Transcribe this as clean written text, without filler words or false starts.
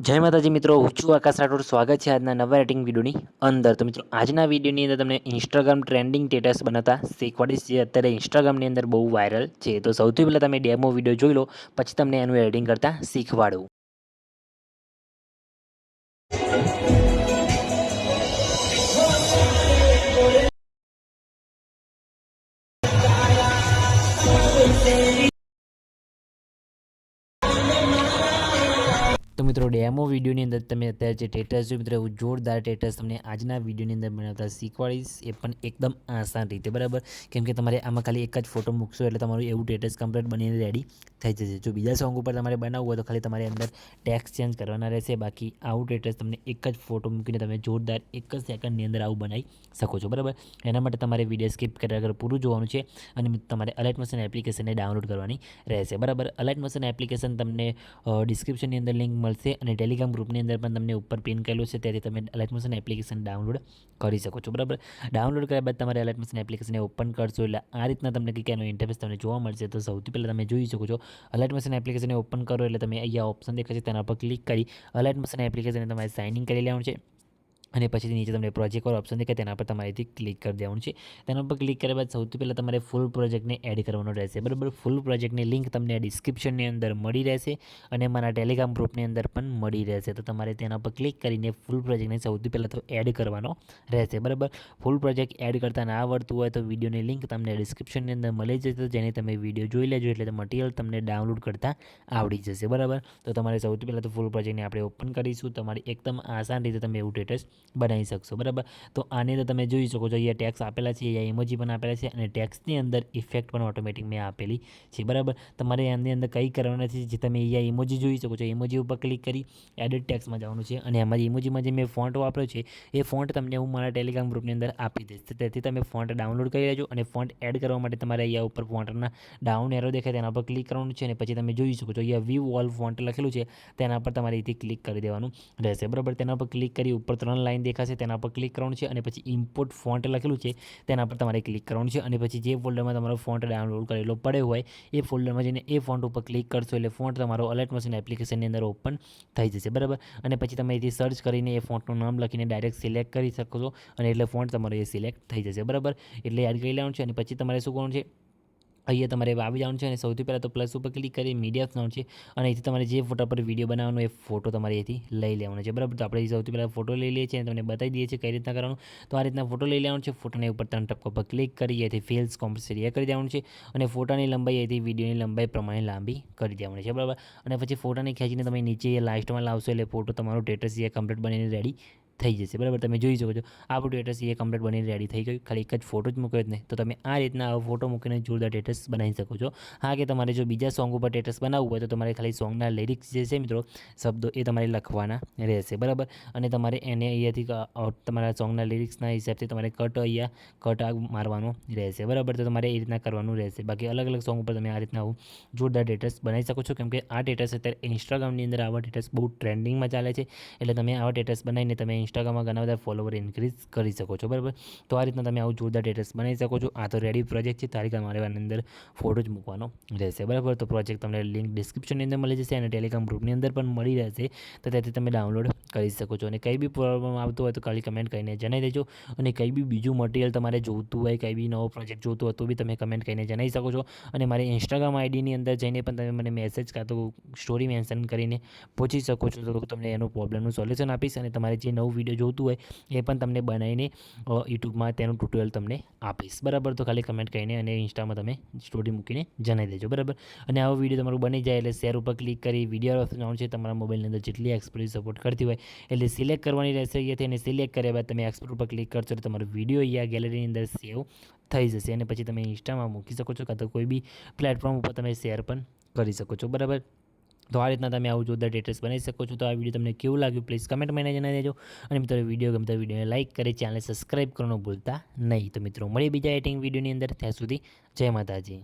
જય માતાજી મિત્રો, હું છું આકાશ રાઠોડ. સ્વાગત છે આજના નવા એડિટિંગ વિડીયોની અંદર. તો મિત્રો, આજના વિડીયોની અંદર તમને ઇન્સ્ટાગ્રામ ટ્રેન્ડિંગ સ્ટેટસ બનાવતા શીખવાડીશ, જે અત્યારે ઇન્સ્ટાગ્રામની અંદર બહુ વાયરલ છે. તો સૌથી પહેલાં તમે ડેમો વિડીયો જોઈ લો, પછી તમને એનું એડિટિંગ કરતાં શીખવાડું. તો મિત્રો, ડેમો વિડીયોની અંદર તમે અત્યારે જે સ્ટેટસ જોયું મિત્રો, એવું જોરદાર સ્ટેટસ તમને આજના વિડીયોની અંદર બનાવતા શીખવાડીશ. એ પણ એકદમ આસાન રીતે, બરાબર. કેમ કે તમારે આમાં ખાલી એક જ ફોટો મૂકશો એટલે તમારું એવું સ્ટેટસ કમ્પ્લીટ બનીને રેડી થઈ જશે. જો બીજા સોંગ ઉપર તમારે બનાવવું હોય તો ખાલી તમારે અંદર ટેક્સ્ટ ચેન્જ કરવાના રહેશે. બાકી આવું સ્ટેટસ તમને એક જ ફોટો મૂકીને તમે જોરદાર એક જ સેકન્ડની અંદર આવું બનાવી શકો છો, બરાબર. એના માટે તમારે વિડીયો સ્કીપ કર્યા વગર પૂરું જોવાનું છે અને તમારે અલાઇટ મોશન એપ્લિકેશનને ડાઉનલોડ કરવાની રહેશે, બરાબર. અલાઇટ મોશન એપ્લિકેશન તમને ડિસ્ક્રિપ્શનની અંદર લિંક મળશે અને ટેલિગ્રામ ગ્રુપની અંદર પણ તમને ઉપર પિન કરેલું છે, ત્યાંથી તમે અલાઇટ મોશન એપ્લિકેશન ડાઉનલોડ કરી શકો છો, બરાબર. ડાઉનલોડ કર્યા બાદ તમારે અલાઇટ મોશન એપ્લિકેશનને ઓપન કરશો એટલે આ રીતના તમને કંઈક એનો ઇન્ટરફેસ તમને જોવા મળશે. તો સૌથી પહેલાં તમે જોઈ શકો છો, અલાઇટ મોશન એપ્લિકેશનને ઓપન કરો એટલે તમે અહીંયા ઓપ્શન દેખાશે, તેના પર ક્લિક કરી અલાઇટ મોશન એપ્લિકેશનને તમારે સાઇન ઇન કરી લેવાનું છે. અને પછી નીચે તમને પ્રોજેક્ટ પર ઓપ્શન દેખાય, તેના પર તમારેથી ક્લિક કરી દેવાનું છે. તેના પર ક્લિક કર્યા બાદ સૌથી પહેલાં તમારે ફૂલ પ્રોજેક્ટને એડ કરવાનો રહેશે, બરાબર. ફૂલ પ્રોજેક્ટની લિંક તમને ડિસ્ક્રિપ્શનની અંદર મળી રહેશે અને મારા ટેલિગ્રામ ગ્રુપની અંદર પણ મળી રહેશે. તો તમારે તેના પર ક્લિક કરીને ફૂલ પ્રોજેક્ટને સૌથી પહેલાં તો એડ કરવાનો રહેશે, બરાબર. ફૂલ પ્રોજેક્ટ એડ કરતા ના આવડતું હોય તો વિડીયોની લિંક તમને ડિસ્ક્રિપ્શનની અંદર મળી જશે, જેને તમે વિડીયો જોઈ લેજો એટલે મટીરિયલ તમને ડાઉનલોડ કરતાં આવડી જશે, બરાબર. તો તમારે સૌથી પહેલાં તો ફૂલ પ્રોજેક્ટને આપણે ઓપન કરીશું. તમારી એકદમ આસાન રીતે તમે એવું સ્ટેટસ બનાવી શકશો, બરાબર. તો આની અંદર તમે જોઈ શકો છો, અહીંયા ટેક્સ આપેલા છે, અહીંયા ઇમોજી પણ આપેલા છે અને ટેક્સની અંદર ઇફેક્ટ પણ ઓટોમેટિક મેં આપેલી છે, બરાબર. તમારે આની અંદર કંઈ કરવાનું નથી, જે તમે અહીંયા ઇમોજી જોઈ શકો છો, ઇમોજી ઉપર ક્લિક કરી એડિટ ટેક્સમાં જવાનું છે અને અમારી ઇમોજીમાં જે મેં ફોન્ટ વાપર્યો છે એ ફોન્ટ તમને હું મારા ટેલિગ્રામ ગ્રુપની અંદર આપી દઈશ. તેથી તમે ફોન્ટ ડાઉનલોડ કરી લેજો અને ફોન્ટ એડ કરવા માટે તમારે અહીંયા ઉપર ફોન્ટના ડાઉન એરો દેખાય તેના પર ક્લિક કરવાનું છે અને પછી તમે જોઈ શકો છો, અહીંયા વ્યૂ ઓલ ફોન્ટ લખેલું છે, તેના પર તમારે અહીંથી ક્લિક કરી દેવાનું રહેશે, બરાબર. તેના પર ક્લિક કરી ઉપર 3 લાઈન દેખાશે, તેના પર ક્લિક કરવાનું છે અને પછી ઇમ્પોર્ટ ફોન્ટ લખેલું છે તેના પર તમારે ક્લિક કરવાનું છે અને પછી જે ફોલ્ડરમાં તમારો ફોન્ટ ડાઉનલોડ કરેલો પડ્યો હોય એ ફોલ્ડરમાં જઈને એ ફોન્ટ ઉપર ક્લિક કરશો એટલે ફોન્ટ તમારો અલાઇટ મોશન એપ્લિકેશનની અંદર ઓપન થઈ જશે, બરાબર. અને પછી તમે અહીંથી સર્ચ કરીને એ ફોન્ટનું નામ લખીને ડાયરેક્ટ સિલેક્ટ કરી શકો છો અને એટલે ફોન્ટ તમારો એ સિલેક્ટ થઈ જશે, બરાબર. એટલે યાદ કરી લેવાનું છે અને પછી તમારે શું કરવાનું છે, અહીંયા તમારે આવી જવાનું છે અને સૌથી પહેલાં તો પ્લસ ઉપર ક્લિક કરી મીડિયા જવાનું છે અને અહીંથી તમારે જે ફોટા પર વિડીયો બનાવવાનો એ ફોટો તમારે અહીંથી લઈ લેવાનો છે, બરાબર. તો આપણે સૌથી પહેલાં ફોટો લઈ લઈએ છીએ અને તમને બતાવી દઈએ છીએ કઈ રીતના કરવાનું. તો આ રીતના ફોટો લઈ લેવાનો છે, ફોટોને ઉપર 3 ટપકા પર ક્લિક કરી અહીંથી ફિલ્સ કોમ્પલ્સરી કરી દેવાનું છે અને ફોટાની લંબાઈ અહીંથી વિડીયોની લંબાઈ પ્રમાણે લાંબી કરી દેવાની છે, બરાબર. અને પછી ફોટાને ખેંચીને તમે નીચે લાસ્ટમાં લાવશો એટલે ફોટો તમારો સ્ટેટસ એ કમ્પ્લીટ બનીને રેડી થઈ જશે, બરાબર. તમે જોઈ શકો છો આપણું સ્ટેટસ એ કમ્પ્લીટ બનીને રેડી થઈ ગયું. ખાલી એક જ ફોટો જ મૂક્યો જ નહીં, તો તમે આ રીતના ફોટો મૂકીને જોરદાર સ્ટેટસ બનાવી શકો છો. હા, કે તમારે જો બીજા સોંગ ઉપર સ્ટેટસ બનાવવું હોય તો તમારે ખાલી સોંગના લિરિક્સ જે છે મિત્રો, શબ્દો એ તમારે લખવાના રહેશે, બરાબર. અને તમારે એને અહીંયાથી તમારા સોંગના લિરિક્સના હિસાબથી તમારે કટ મારવાનો રહેશે, બરાબર. તો તમારે એ રીતના કરવાનું રહેશે. બાકી અલગ અલગ સોંગ ઉપર તમે આ રીતના જોરદાર સ્ટેટસ બનાવી શકો છો, કેમ કે આ સ્ટેટસ અત્યારે ઇન્સ્ટાગ્રામની અંદર આવા સ્ટેટસ બહુ ટ્રેન્ડિંગમાં ચાલે છે. એટલે તમે આવા સ્ટેટસ બનાવીને તમે ઇન્સ્ટાગ્રામમાં ઘણા બધા ફોલોવર ઇન્ક્રીઝ કરી શકો છો, બરાબર. તો આ રીતના તમે આવું જોરદાર સ્ટેટસ બનાવી શકો છો. આ તો રેડી પ્રોજેક્ટ છે, તારીખ તમારે આની અંદર ફોટો જ મૂકવાનો રહેશે, બરાબર. તો પ્રોજેક્ટ તમને લિંક ડિસ્ક્રિપ્શનની અંદર મળી જશે અને ટેલિગ્રામ ગ્રુપની અંદર પણ મળી રહેશે, તો ત્યાંથી તમે ડાઉનલોડ કરી શકો છો. અને કંઈ બી પ્રોબ્લેમ આવતો હોય તો ખાલી કમેન્ટ કરીને જણાવી દેજો અને કંઈ બી બીજું મટીરિયલ તમારે જોઈતું હોય, કંઈ બી નવો પ્રોજેક્ટ જોઈતો હોય તો બી તમે કમેન્ટ કરીને જણાવી શકો છો. અને મારી ઇન્સ્ટાગ્રામ આઈડીની અંદર જઈને પણ તમે મને મેસેજ કાં તો સ્ટોરી મેન્શન કરીને પૂછી શકો છો, તો તમને એનું પ્રોબ્લેમનું સોલ્યુશન આપીશ અને તમારે જે નવું વિડીયો જોઈતું હોય એ પણ તમને બનાવીને યુટ્યુબમાં તેનું ટ્યુટોરિયલ તમને આપીશ, બરાબર. તો ખાલી કમેન્ટ કરીને અને ઇન્સ્ટામાં તમે સ્ટોરી મૂકીને જણાવી દેજો, બરાબર. અને આવો વિડીયો તમારું બની જાય એટલે શેર ઉપર ક્લિક કરી વિડીયો જવાનું છે. તમારા મોબાઈલની અંદર જેટલી એક્સપોર્ટ સપોર્ટ કરતી હોય એટલે સિલેક્ટ કરવાની રહેશે. અહીંયાથી અને સિલેક્ટ કર્યા બાદ તમે એક્સપોર્ટ ઉપર ક્લિક કરશો એટલે તમારો વિડીયો અહીંયા ગેલેરીની અંદર સેવ થઈ જશે અને પછી તમે ઇન્સ્ટામાં મૂકી શકો છો કાં તો કોઈ બી પ્લેટફોર્મ ઉપર તમે શેર પણ કરી શકો છો, બરાબર. તો આ રીતના તમે આવું જોરદાર સ્ટેટસ બનાવી શકો છો. તો આ વિડીયો તમને કેવું લાગ્યું પ્લીઝ કમેન્ટમાં જણાવી દેજો અને મિત્રો વિડીયો ગમતા વિડીયોને લાઇક કરી ચેનલને સબસ્ક્રાઈબ કરવાનું ભૂલતા નહીં. તો મિત્રો મળીએ બીજા એડિટિંગ વિડીયોની અંદર, ત્યાં સુધી જય માતાજી.